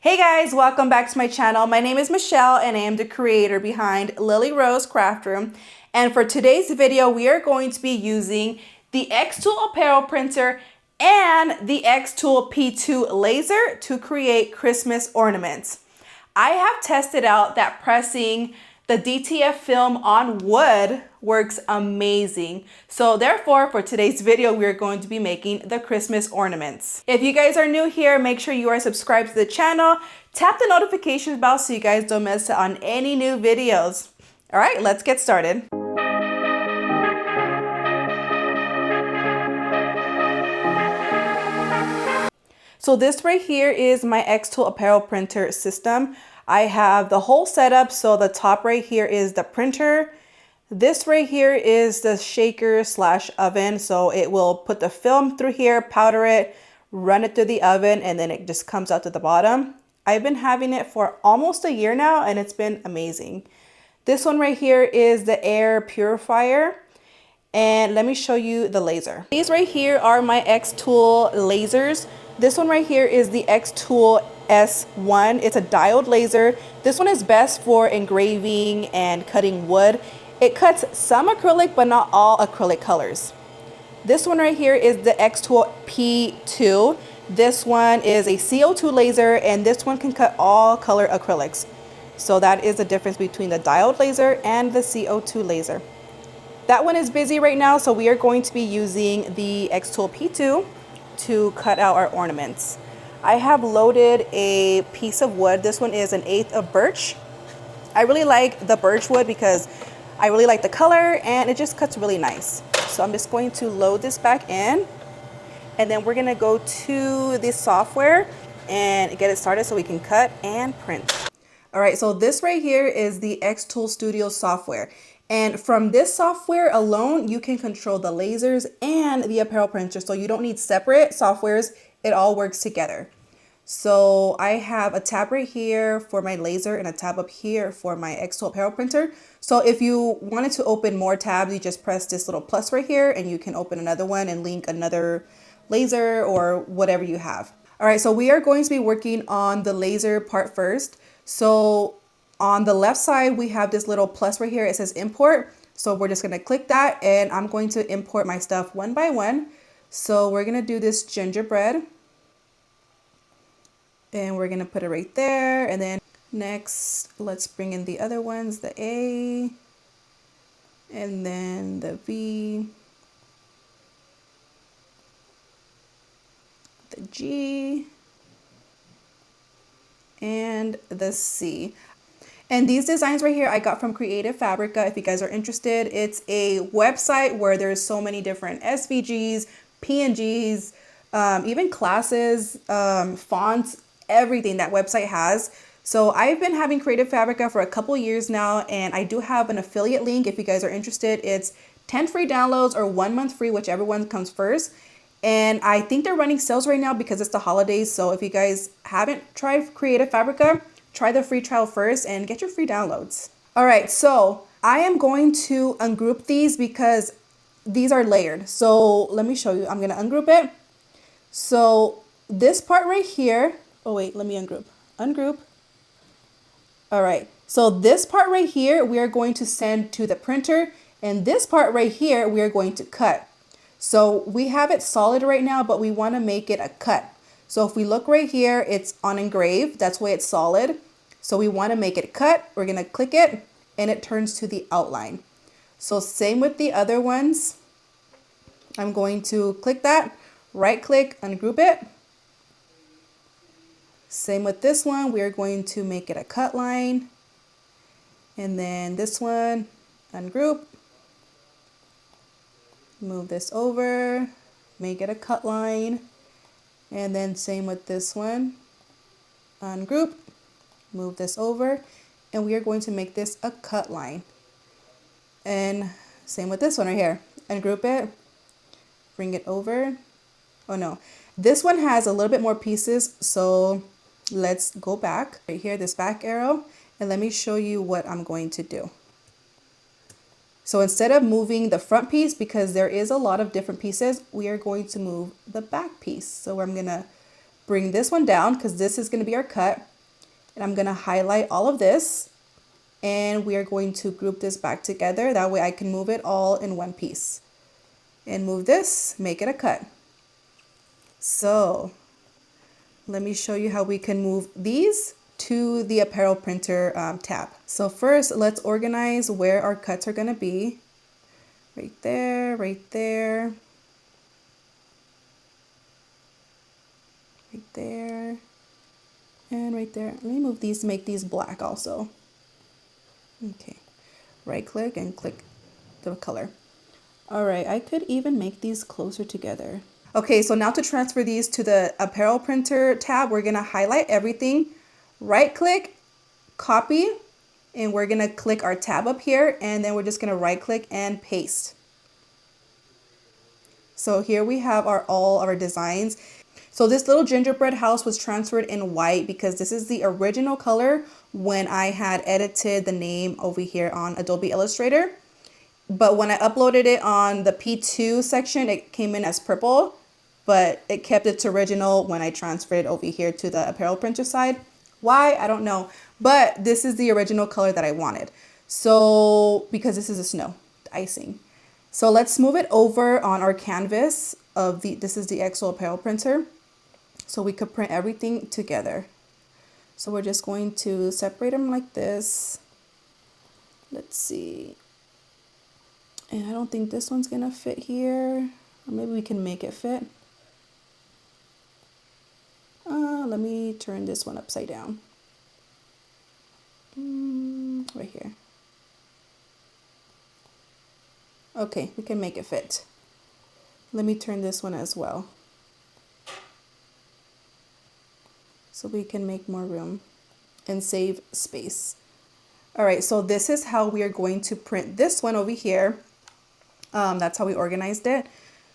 Hey guys, welcome back to my channel. My name is Michelle and I am the creator behind Lily Rose Craft Room. And for today's video, we are going to be using the xTool Apparel Printer and the xTool P2 laser to create Christmas ornaments. I have tested out that pressing the DTF film on wood works amazing. So therefore, for today's video, we're going to be making the Christmas ornaments. If you guys are new here, make sure you are subscribed to the channel. Tap the notification bell so you guys don't miss out on any new videos. All right, let's get started. So this right here is my xTool Apparel Printer system. I have the whole setup. So the top right here is the printer. This right here is the shaker slash oven. So it will put the film through here, powder it, run it through the oven, and then it just comes out to the bottom. I've been having it for almost a year now and it's been amazing. This one right here is the air purifier. And let me show you the laser. These right here are my xTool lasers. This one right here is the xTool S1. It's a diode laser. This one is best for engraving and cutting wood. It cuts some acrylic, but not all acrylic colors. This one right here is the xTool P2. This one is a CO2 laser, and this one can cut all color acrylics. So that is the difference between the diode laser and the CO2 laser. That one is busy right now, so we are going to be using the xTool P2 to cut out our ornaments. I have loaded a piece of wood. This one is 1/8 of birch. I really like the birch wood because I really like the color and it just cuts really nice. So I'm just going to load this back in, and then we're gonna go to this software and get it started so we can cut and print. All right, so this right here is the xTool Studio software. And from this software alone, you can control the lasers and the apparel printer. So you don't need separate softwares. It all works together. So I have a tab right here for my laser and a tab up here for my xTool apparel printer. So if you wanted to open more tabs, you just press this little plus right here and you can open another one and link another laser or whatever you have. All right, so we are going to be working on the laser part first. So on the left side, we have this little plus right here. It says import. So we're just going to click that and I'm going to import my stuff one by one. So we're going to do this gingerbread and we're going to put it right there. And then next, let's bring in the other ones, the A and then the V, the G, and the C. And these designs right here I got from Creative Fabrica. If you guys are interested, it's a website where there's so many different SVGs, PNGs, even classes, fonts, everything that website has. So I've been having Creative Fabrica for a couple years now, and I do have an affiliate link if you guys are interested. It's 10 free downloads or 1 month free, whichever one comes first. And I think they're running sales right now because it's the holidays. So if you guys haven't tried Creative Fabrica, try the free trial first and get your free downloads. All right, so I am going to ungroup these because these are layered. So let me show you. I'm gonna ungroup it. So this part right here, oh wait, let me ungroup. Ungroup. All right, so this part right here, we are going to send to the printer, and this part right here, we are going to cut. So we have it solid right now, but we wanna make it a cut. So if we look right here, it's on engrave. That's why it's solid. So we want to make it cut. We're going to click it and it turns to the outline. So same with the other ones. I'm going to click that, right click, ungroup it. Same with this one. We are going to make it a cut line. And then this one, ungroup. Move this over, make it a cut line. And then same with this one, ungroup, move this over, and we are going to make this a cut line. And same with this one right here, ungroup it, bring it over. Oh no, this one has a little bit more pieces, so let's go back right here, this back arrow, and let me show you what I'm going to do. So instead of moving the front piece, because there is a lot of different pieces, we are going to move the back piece. So I'm gonna bring this one down because this is gonna be our cut. And I'm gonna highlight all of this, and we are going to group this back together. That way I can move it all in one piece. And move this, make it a cut. So let me show you how we can move these to the Apparel Printer tab. So first, let's organize where our cuts are gonna be. Right there, right there, right there, and right there. Let me move these, make these black also. Okay, right click and click the color. All right, I could even make these closer together. Okay, so now to transfer these to the Apparel Printer tab, we're gonna highlight everything, right click, copy, and we're gonna click our tab up here, and then we're just gonna right click and paste. So here we have all our designs. So this little gingerbread house was transferred in white because this is the original color when I had edited the name over here on Adobe Illustrator. But when I uploaded it on the P2 section, it came in as purple, but it kept its original when I transferred it over here to the Apparel Printer side. Why? I don't know. But this is the original color that I wanted. So, because this is the snow, the icing. So let's move it over on our canvas of this is the xTool Apparel Printer. So we could print everything together. So we're just going to separate them like this. Let's see. And I don't think this one's gonna fit here. Or maybe we can make it fit. Let me turn this one upside down. Right here. Okay, we can make it fit. Let me turn this one as well, so we can make more room and save space. All right, so this is how we are going to print this one over here. That's how we organized it.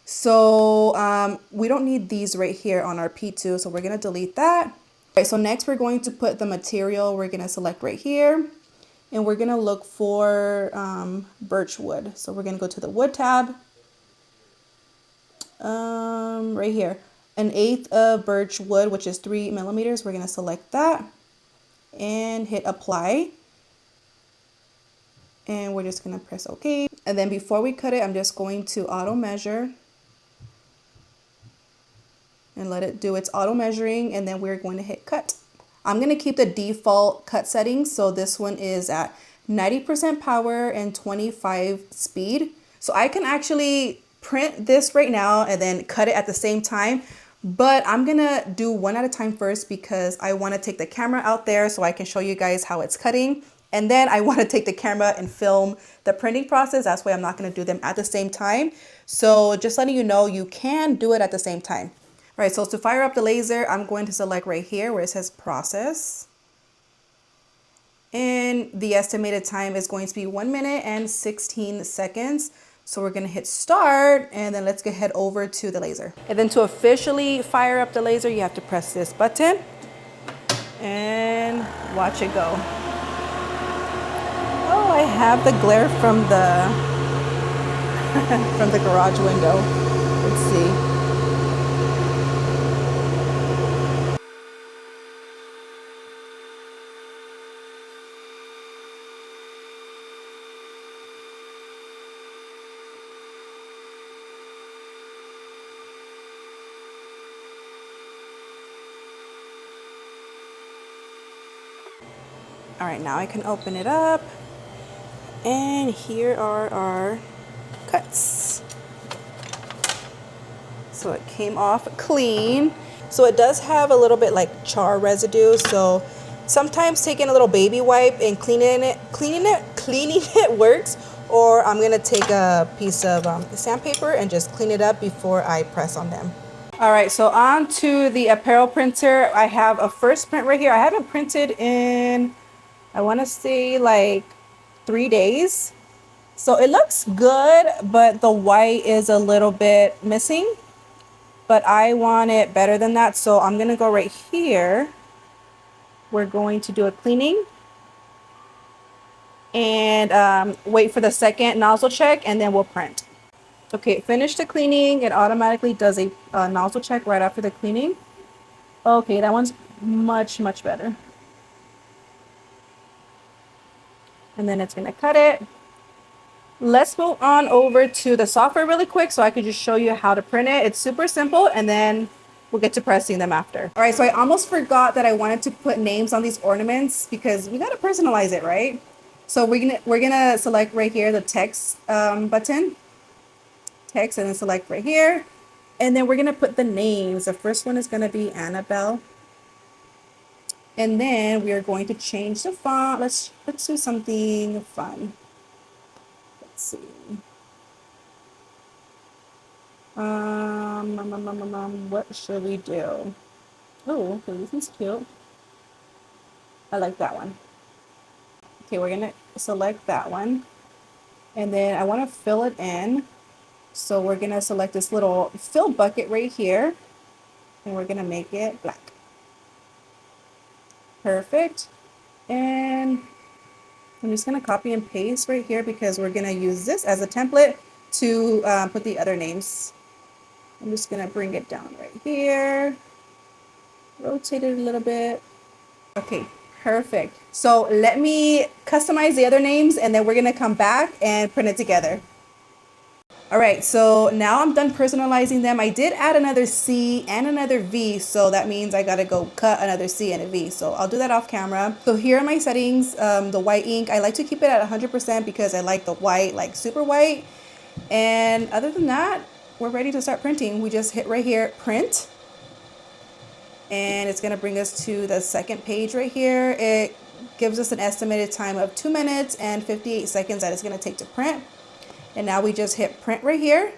So we don't need these right here on our P2, so we're gonna delete that. All right, so next we're going to put the material. We're gonna select right here, and we're gonna look for birch wood. So we're gonna go to the wood tab, right here, 1/8 of birch wood, which is 3 millimeters. We're gonna select that and hit apply. And we're just gonna press OK. And then before we cut it, I'm just going to auto measure and let it do its auto measuring, and then we're going to hit cut. I'm gonna keep the default cut settings. So this one is at 90% power and 25 speed. So I can actually print this right now and then cut it at the same time. But I'm gonna do one at a time first because I wanna take the camera out there so I can show you guys how it's cutting. And then I wanna take the camera and film the printing process. That's why I'm not gonna do them at the same time. So just letting you know, you can do it at the same time. All right, so to fire up the laser, I'm going to select right here where it says process. And the estimated time is going to be 1 minute and 16 seconds. So we're gonna hit start, and then let's head over to the laser. And then to officially fire up the laser, you have to press this button and watch it go. Oh, I have the glare from the from the garage window. Let's see. All right, now I can open it up, and here are our cuts. So it came off clean. So it does have a little bit like char residue. So sometimes taking a little baby wipe and cleaning it works. Or I'm gonna take a piece of sandpaper and just clean it up before I press on them. All right, so on to the Apparel Printer. I have a first print right here. I haven't printed in, I wanna say like 3 days. So it looks good, but the white is a little bit missing. But I want it better than that, so I'm gonna go right here. We're going to do a cleaning and wait for the second nozzle check, and then we'll print. Okay, finish the cleaning. It automatically does a nozzle check right after the cleaning. Okay, that one's much better. and then it's gonna cut it. Let's move on over to the software really quick so I can just show you how to print it. It's super simple, and then we'll get to pressing them after. All right, so I almost forgot that I wanted to put names on these ornaments because we gotta personalize it, right? So we're gonna select right here the text button, text, and then select right here, and then we're gonna put the names. The first one is gonna be Annabelle, and then we are going to change the font. Let's do something fun. Let's see. What should we do? Oh, okay, this is cute. I like that one. Okay, we're gonna select that one. And then I wanna fill it in. So we're gonna select this little fill bucket right here. And we're gonna make it black. Perfect. And I'm just gonna copy and paste right here because we're gonna use this as a template to put the other names. I'm just gonna bring it down right here. Rotate it a little bit. Okay, perfect. So let me customize the other names and then we're gonna come back and print it together. All right, so now I'm done personalizing them. I did add another C and another V, so that means I gotta go cut another C and a V. So I'll do that off camera. So here are my settings. The white ink, I like to keep it at 100% because I like the white, like super white. And other than that, we're ready to start printing. We just hit right here, print. And it's gonna bring us to the second page right here. It gives us an estimated time of 2 minutes and 58 seconds that it's gonna take to print. And now we just hit print right here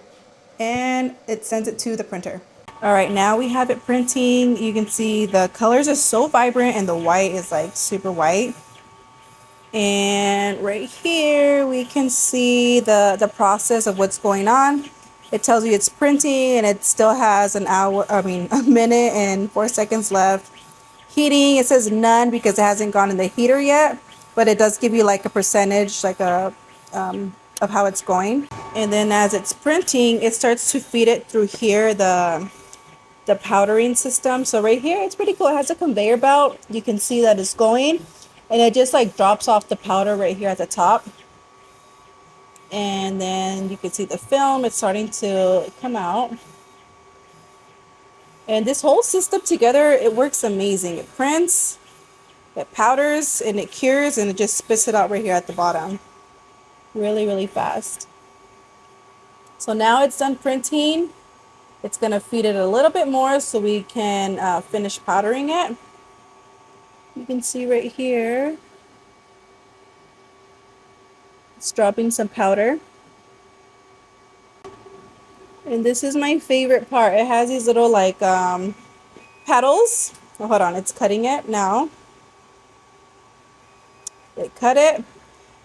and it sends it to the printer. All right, now we have it printing. You can see the colors are so vibrant and the white is like super white. And right here we can see the process of what's going on. It tells you it's printing and it still has a minute and 4 seconds left. Heating, it says none because it hasn't gone in the heater yet, but it does give you like a percentage, like a of how it's going. And then as it's printing, it starts to feed it through here, the powdering system. So right here, it's pretty cool. It has a conveyor belt. You can see that it's going, and it just like drops off the powder right here at the top. And then you can see the film, it's starting to come out. And this whole system together, it works amazing. It prints, it powders, and it cures, and it just spits it out right here at the bottom. Really, really fast. So now it's done printing. It's going to feed it a little bit more so we can finish powdering it. You can see right here, it's dropping some powder. And this is my favorite part. It has these little like paddles. Oh, hold on, it's cutting it now. It cut it.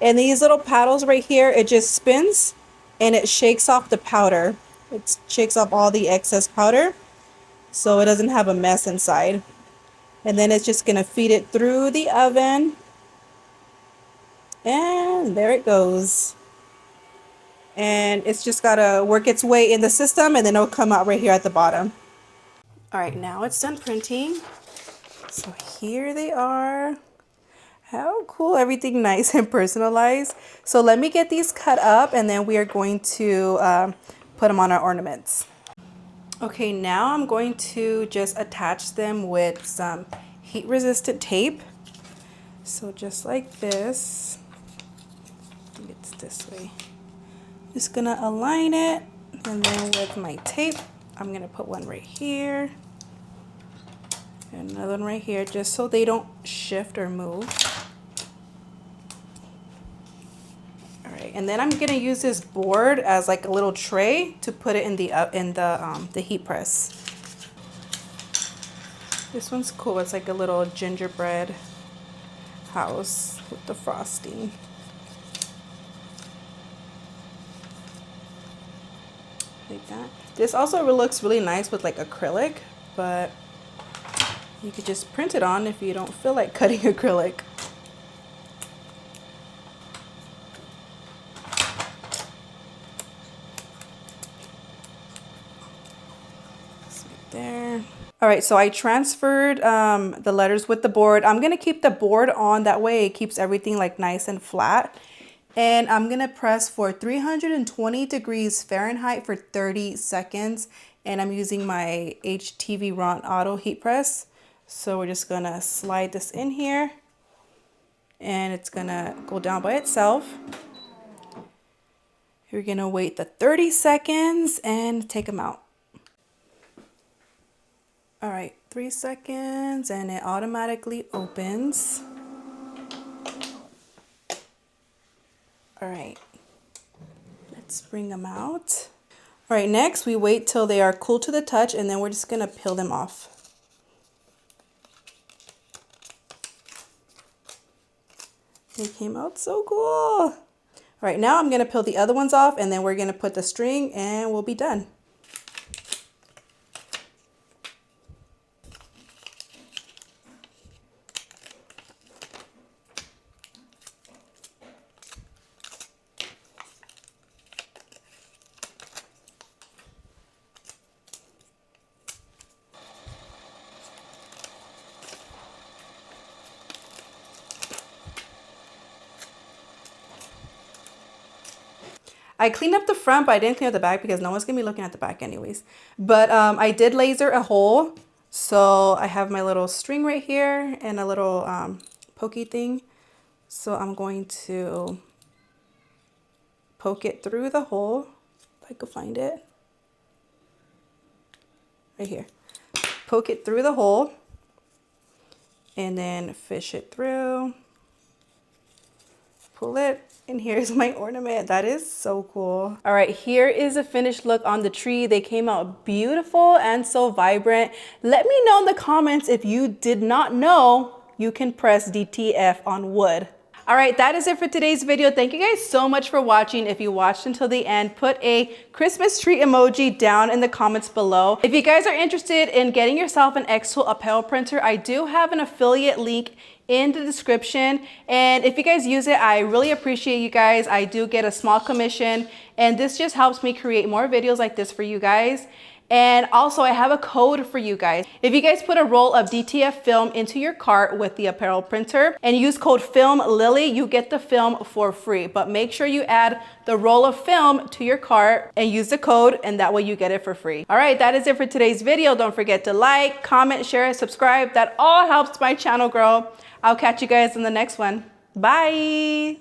And these little paddles right here, it just spins and it shakes off the powder. It shakes off all the excess powder so it doesn't have a mess inside. And then it's just going to feed it through the oven. And there it goes. And it's just got to work its way in the system and then it'll come out right here at the bottom. All right, now it's done printing. So here they are. How cool, everything nice and personalized. So let me get these cut up and then we are going to put them on our ornaments. Okay, now I'm going to just attach them with some heat resistant tape. So just like this, I think it's this way. Just gonna align it and then with my tape, I'm gonna put one right here and another one right here just so they don't shift or move. And then I'm gonna use this board as like a little tray to put it in the heat press. This one's cool. It's like a little gingerbread house with the frosting. Like that. This also looks really nice with like acrylic, but you could just print it on if you don't feel like cutting acrylic. There. All right, so I transferred the letters with the board. I'm gonna keep the board on, that way it keeps everything like nice and flat. And I'm gonna press for 320 degrees Fahrenheit for 30 seconds. And I'm using my HTV Ron Auto heat press. So we're just gonna slide this in here and it's gonna go down by itself. You're gonna wait the 30 seconds and take them out. All right, 3 seconds and it automatically opens. All right, let's bring them out. All right, next we wait till they are cool to the touch and then we're just gonna peel them off. They came out so cool. All right, now I'm gonna peel the other ones off and then we're gonna put the string and we'll be done. I cleaned up the front, but I didn't clean up the back because no one's gonna be looking at the back anyways. But I did laser a hole. So I have my little string right here and a little pokey thing. So I'm going to poke it through the hole, if I could find it. Right here. Poke it through the hole and then fish it through. Pull it, and here's my ornament. That is so cool. All right, here is a finished look on the tree. They came out beautiful and so vibrant. Let me know in the comments if you did not know you can press DTF on wood. All right, that is it for today's video. Thank you guys so much for watching. If you watched until the end, put a Christmas tree emoji down in the comments below. If you guys are interested in getting yourself an xTool apparel printer, I do have an affiliate link in the description. And if you guys use it, I really appreciate you guys. I do get a small commission and this just helps me create more videos like this for you guys. And also I have a code for you guys. If you guys put a roll of DTF film into your cart with the apparel printer and use code FILMLILY, you get the film for free. But make sure you add the roll of film to your cart and use the code, and that way you get it for free. All right, that is it for today's video. Don't forget to like, comment, share, subscribe. That all helps my channel grow. I'll catch you guys in the next one. Bye.